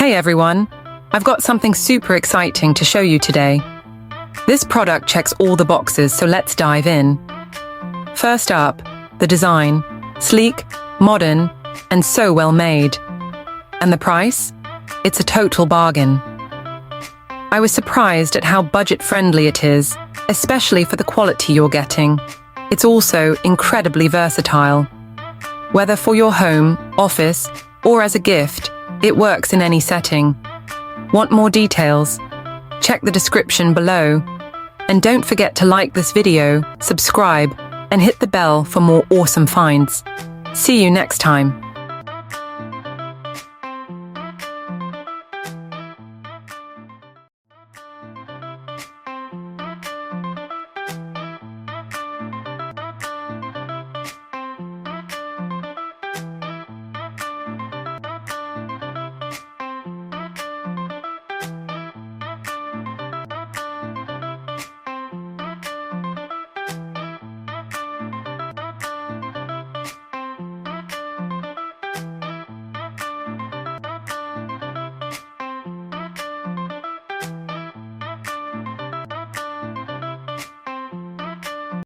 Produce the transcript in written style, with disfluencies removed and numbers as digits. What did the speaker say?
Hey everyone, I've got something super exciting to show you today. This product checks all the boxes, so let's dive in. First up, the design. Sleek, modern, and so well made. And the price? It's a total bargain. I was surprised at how budget-friendly it is, especially for the quality you're getting. It's also incredibly versatile. Whether for your home, office, or as a gift, it works in any setting. Want more details? Check the description below. And don't forget to like this video, subscribe, and hit the bell for more awesome finds. See you next time.